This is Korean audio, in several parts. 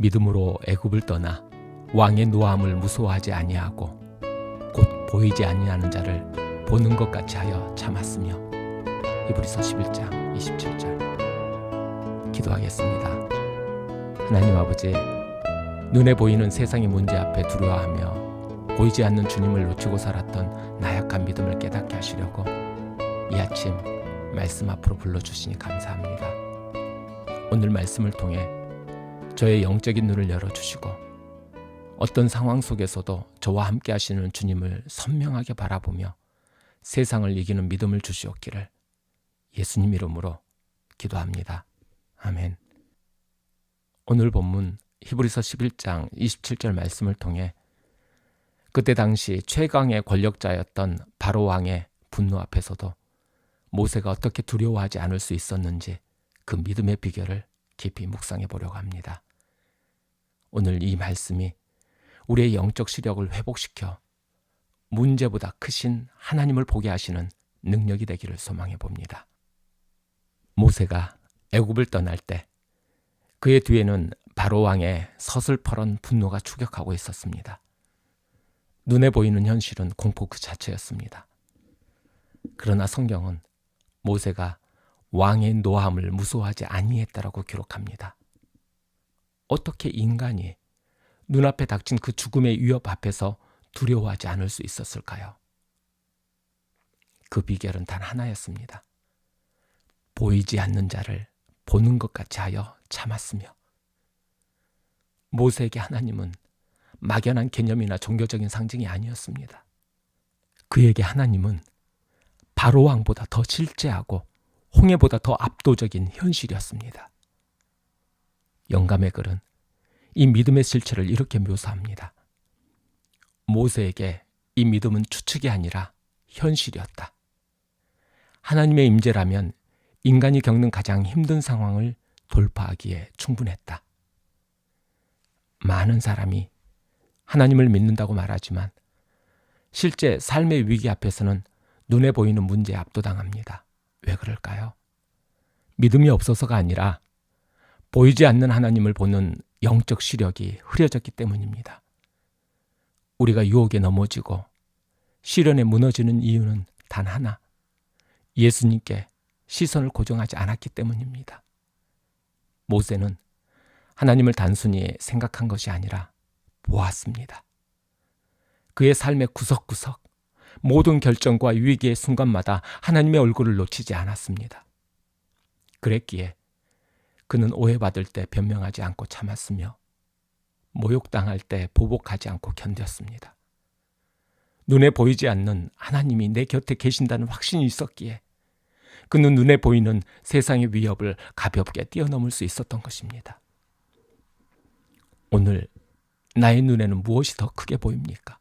믿음으로 애굽을 떠나 왕의 노함을 무서워하지 아니하고 곧 보이지 아니하는 자를 보는 것 같이 하여 참았으며. 히브리서 11장 27절. 기도하겠습니다. 하나님 아버지, 눈에 보이는 세상의 문제 앞에 두려워하며 보이지 않는 주님을 놓치고 살았던 나약한 믿음을 깨닫게 하시려고 이 아침 말씀 앞으로 불러주시니 감사합니다. 오늘 말씀을 통해 저의 영적인 눈을 열어주시고 어떤 상황 속에서도 저와 함께 하시는 주님을 선명하게 바라보며 세상을 이기는 믿음을 주시옵기를 예수님 이름으로 기도합니다. 아멘. 오늘 본문 히브리서 11장 27절 말씀을 통해 그때 당시 최강의 권력자였던 바로 왕의 분노 앞에서도 모세가 어떻게 두려워하지 않을 수 있었는지 그 믿음의 비결을 깊이 묵상해 보려고 합니다. 오늘 이 말씀이 우리의 영적 시력을 회복시켜 문제보다 크신 하나님을 보게 하시는 능력이 되기를 소망해 봅니다. 모세가 애굽을 떠날 때 그의 뒤에는 바로 왕의 서슬퍼런 분노가 추격하고 있었습니다. 눈에 보이는 현실은 공포 그 자체였습니다. 그러나 성경은 모세가 왕의 노함을 무서워하지 아니했다라고 기록합니다. 어떻게 인간이 눈앞에 닥친 그 죽음의 위협 앞에서 두려워하지 않을 수 있었을까요? 그 비결은 단 하나였습니다. 보이지 않는 자를 보는 것 같이 하여 참았으며. 모세에게 하나님은 막연한 개념이나 종교적인 상징이 아니었습니다. 그에게 하나님은 바로 왕보다 더 실제하고 홍해보다 더 압도적인 현실이었습니다. 영감의 글은 이 믿음의 실체를 이렇게 묘사합니다. 모세에게 이 믿음은 추측이 아니라 현실이었다. 하나님의 임재라면 인간이 겪는 가장 힘든 상황을 돌파하기에 충분했다. 많은 사람이 하나님을 믿는다고 말하지만 실제 삶의 위기 앞에서는 눈에 보이는 문제에 압도당합니다. 왜 그럴까요? 믿음이 없어서가 아니라 보이지 않는 하나님을 보는 영적 시력이 흐려졌기 때문입니다. 우리가 유혹에 넘어지고 시련에 무너지는 이유는 단 하나, 예수님께 시선을 고정하지 않았기 때문입니다. 모세는 하나님을 단순히 생각한 것이 아니라 보았습니다. 그의 삶의 구석구석, 모든 결정과 위기의 순간마다 하나님의 얼굴을 놓치지 않았습니다. 그랬기에 그는 오해받을 때 변명하지 않고 참았으며 모욕당할 때 보복하지 않고 견뎠습니다. 눈에 보이지 않는 하나님이 내 곁에 계신다는 확신이 있었기에 그는 눈에 보이는 세상의 위협을 가볍게 뛰어넘을 수 있었던 것입니다. 오늘 나의 눈에는 무엇이 더 크게 보입니까?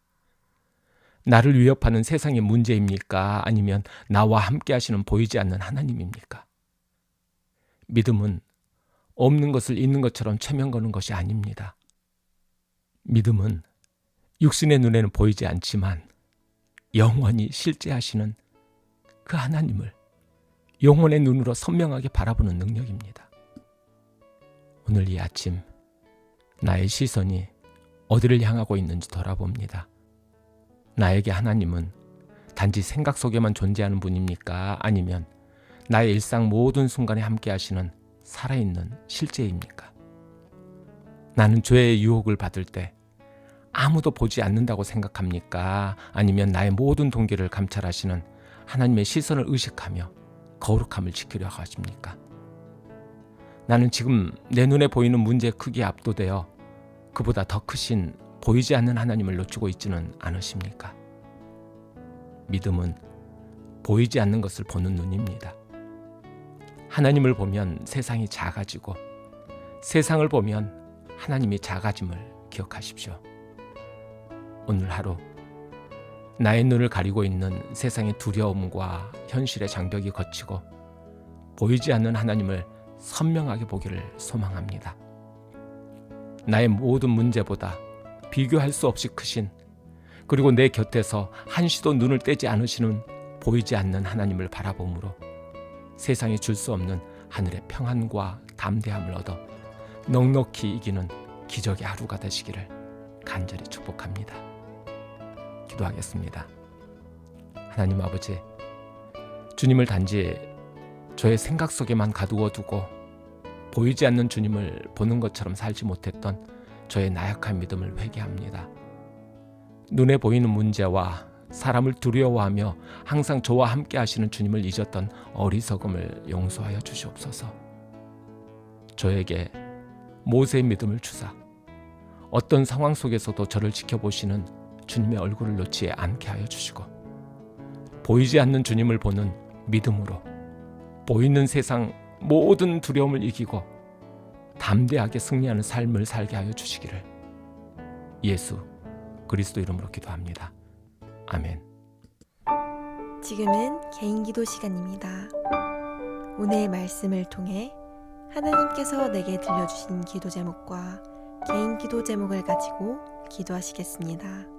나를 위협하는 세상의 문제입니까? 아니면 나와 함께 하시는 보이지 않는 하나님입니까? 믿음은 없는 것을 있는 것처럼 체면 거는 것이 아닙니다. 믿음은 육신의 눈에는 보이지 않지만 영원히 실제하시는 그 하나님을 영혼의 눈으로 선명하게 바라보는 능력입니다. 오늘 이 아침 나의 시선이 어디를 향하고 있는지 돌아봅니다. 나에게 하나님은 단지 생각 속에만 존재하는 분입니까? 아니면 나의 일상 모든 순간에 함께 하시는 살아있는 실제입니까? 나는 죄의 유혹을 받을 때 아무도 보지 않는다고 생각합니까? 아니면 나의 모든 동기를 감찰하시는 하나님의 시선을 의식하며 거룩함을 지키려 하십니까? 나는 지금 내 눈에 보이는 문제의 크기에 압도되어 그보다 더 크신 보이지 않는 하나님을 놓치고 있지는 않으십니까? 믿음은 보이지 않는 것을 보는 눈입니다. 하나님을 보면 세상이 작아지고 세상을 보면 하나님이 작아짐을 기억하십시오. 오늘 하루 나의 눈을 가리고 있는 세상의 두려움과 현실의 장벽이 걷히고 보이지 않는 하나님을 선명하게 보기를 소망합니다. 나의 모든 문제보다 비교할 수 없이 크신, 그리고 내 곁에서 한시도 눈을 떼지 않으시는 보이지 않는 하나님을 바라봄으로 세상이 줄 수 없는 하늘의 평안과 담대함을 얻어 넉넉히 이기는 기적의 하루가 되시기를 간절히 축복합니다. 기도하겠습니다. 하나님 아버지, 주님을 단지 저의 생각 속에만 가두어 두고 보이지 않는 주님을 보는 것처럼 살지 못했던 저의 나약한 믿음을 회개합니다. 눈에 보이는 문제와 사람을 두려워하며 항상 저와 함께 하시는 주님을 잊었던 어리석음을 용서하여 주시옵소서. 저에게 모세의 믿음을 주사 어떤 상황 속에서도 저를 지켜보시는 주님의 얼굴을 놓지 않게 하여 주시고, 보이지 않는 주님을 보는 믿음으로 보이는 세상 모든 두려움을 이기고 담대하게 승리하는 삶을 살게 하여 주시기를 예수 그리스도 이름으로 기도합니다. 아멘. 지금은 개인기도 시간입니다. 오늘의 말씀을 통해 하나님께서 내게 들려주신 기도 제목과 개인기도 제목을 가지고 기도하시겠습니다.